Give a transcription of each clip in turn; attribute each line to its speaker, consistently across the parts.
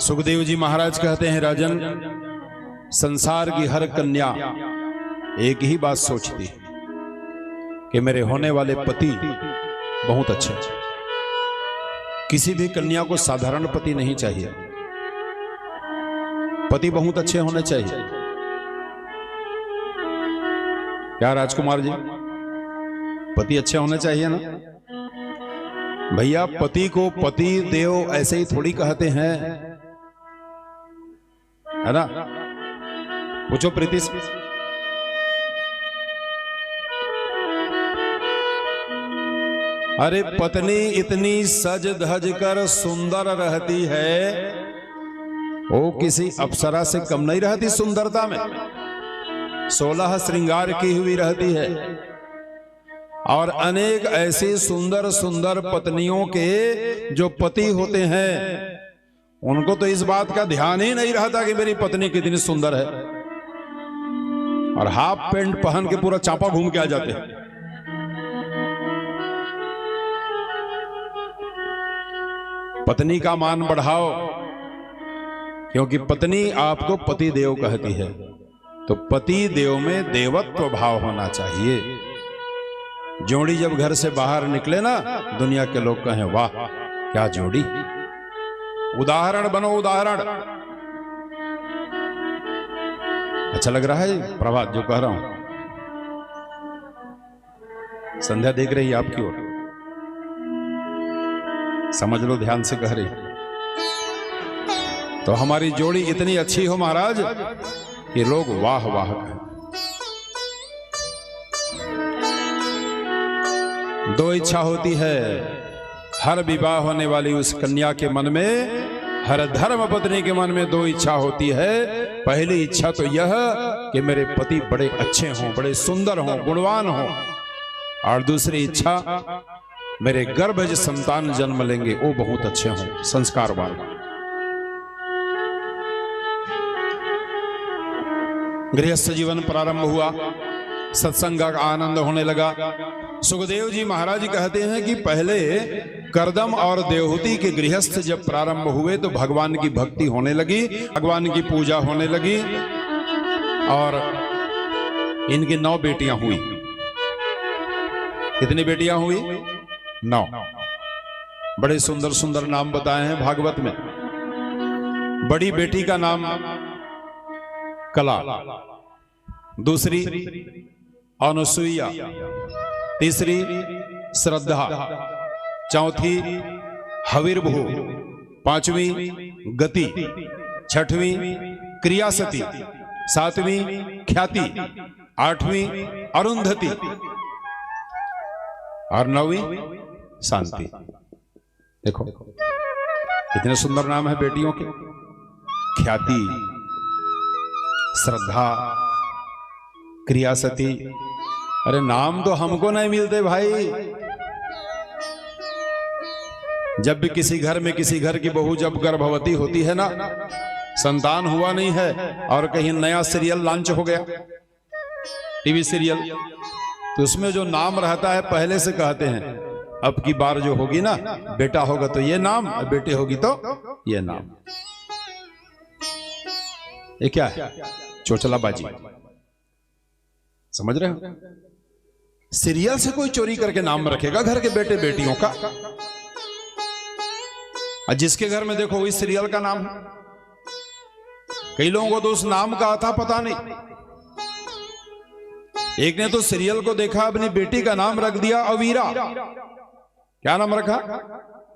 Speaker 1: सुखदेव जी महाराज कहते हैं, राजन, संसार की हर कन्या एक ही बात सोचती है कि मेरे होने वाले पति बहुत अच्छे। किसी भी कन्या को साधारण पति नहीं चाहिए, पति बहुत अच्छे होने चाहिए। क्या राजकुमार जी, पति अच्छे होने चाहिए ना भैया? पति को पति देव ऐसे ही थोड़ी कहते हैं, है ना? पूछो प्रीति से। अरे पत्नी इतनी सज धज कर सुंदर रहती है, वो किसी अप्सरा से कम नहीं रहती सुंदरता में। 16 श्रृंगार की हुई रहती है। और अनेक ऐसी सुंदर सुंदर पत्नियों के जो पति होते हैं, उनको तो इस बात का ध्यान ही नहीं रहता कि मेरी पत्नी कितनी सुंदर है, और हाफ पैंट पहन के पूरा चांपा घूम के आ जाते हैं। पत्नी का मान बढ़ाओ, क्योंकि पत्नी आपको पति देव कहती है, तो पति देव में देवत्व भाव होना चाहिए। जोड़ी जब घर से बाहर निकले ना, दुनिया के लोग कहें वाह क्या जोड़ी। उदाहरण बनो, उदाहरण। अच्छा लग रहा है प्रभात जो कह रहा हूं? संध्या देख रही है आपकी ओर, समझ लो ध्यान से कह रही। तो हमारी जोड़ी इतनी अच्छी हो महाराज कि लोग वाह वाह कहें। दो इच्छा होती है हर विवाह होने वाली उस कन्या के मन में, हर धर्म पत्नी के मन में दो इच्छा होती है। पहली इच्छा तो यह कि मेरे पति बड़े अच्छे हों, बड़े सुंदर हों, गुणवान हों, और दूसरी इच्छा मेरे गर्भज संतान जन्म लेंगे वो बहुत अच्छे हों, संस्कारवान। गृहस्थ जीवन प्रारंभ हुआ, सत्संग का आनंद होने लगा। सुखदेव जी महाराज कहते हैं कि पहले करदम और देवहूति के गृहस्थ जब प्रारंभ हुए तो भगवान की भक्ति होने लगी, भगवान की पूजा होने लगी, और इनकी 9 बेटियां हुई। कितनी बेटियां हुई? 9। बड़े सुंदर सुंदर नाम बताए हैं भागवत में। बड़ी बेटी का नाम कला, दूसरी अनुसुईया, तीसरी श्रद्धा, चौथी हविर्भू, 5वीं गति, 6वीं क्रियासती, 7वीं ख्याति, 8वीं अरुंधति, और 9वीं शांति। देखो कितने सुंदर नाम है बेटियों के। ख्याति, श्रद्धा, क्रियासती। अरे नाम तो हमको नहीं मिलते भाई। जब भी किसी घर में किसी घर की बहू जब गर्भवती होती है ना, संतान हुआ नहीं है, और कहीं नया सीरियल लॉन्च हो गया, टीवी सीरियल, तो उसमें जो नाम रहता है पहले से कहते हैं अब की बार जो होगी ना, बेटा होगा तो ये नाम, बेटे होगी तो ये नाम। ये क्या है? चोचलाबाजी। समझ रहे हो? सीरियल से कोई चोरी करके नाम रखेगा घर के बेटे बेटियों का, और जिसके घर में देखो वही सीरियल का नाम है। कई लोगों को तो उस नाम का था पता नहीं। एक ने तो सीरियल को देखा, अपनी बेटी का नाम रख दिया अवीरा। क्या नाम रखा?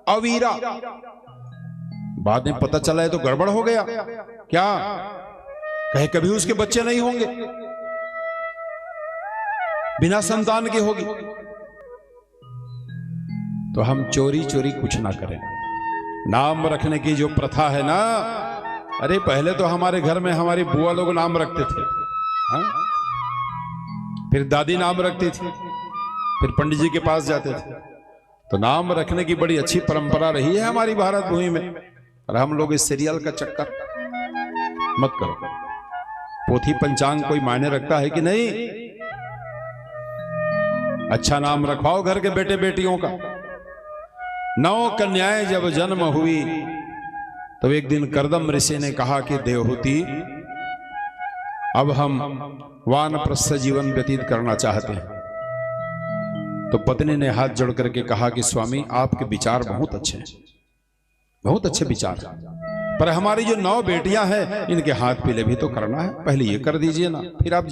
Speaker 1: अवीरा। बाद में पता चला है तो गड़बड़ हो गया। क्या कहे कभी उसके बच्चे नहीं होंगे, बिना संतान के होगी। तो हम चोरी चोरी कुछ ना करें। नाम रखने की जो प्रथा है ना, अरे पहले तो हमारे घर में हमारी बुआ लोग नाम रखते थे, हा? फिर दादी नाम रखती थी, फिर पंडित जी के पास जाते थे। तो नाम रखने की बड़ी अच्छी परंपरा रही है हमारी भारत भूमि में। और हम लोग इस सीरियल का चक्कर मत करो। पोथी पंचांग कोई मायने रखता है कि नहीं? अच्छा नाम रखवाओ घर के बेटे बेटियों का। 9 कन्याएं जब जन्म हुई तो एक दिन कर्दम ऋषि ने कहा कि देवहूति, अब हम वानप्रस्थ जीवन व्यतीत करना चाहते हैं। तो पत्नी ने हाथ जोड़ करके कहा कि स्वामी आपके विचार बहुत अच्छे हैं, बहुत अच्छे विचार, पर हमारी जो 9 बेटियां हैं इनके हाथ पीले भी तो करना है, पहले ये कर दीजिए ना, फिर आप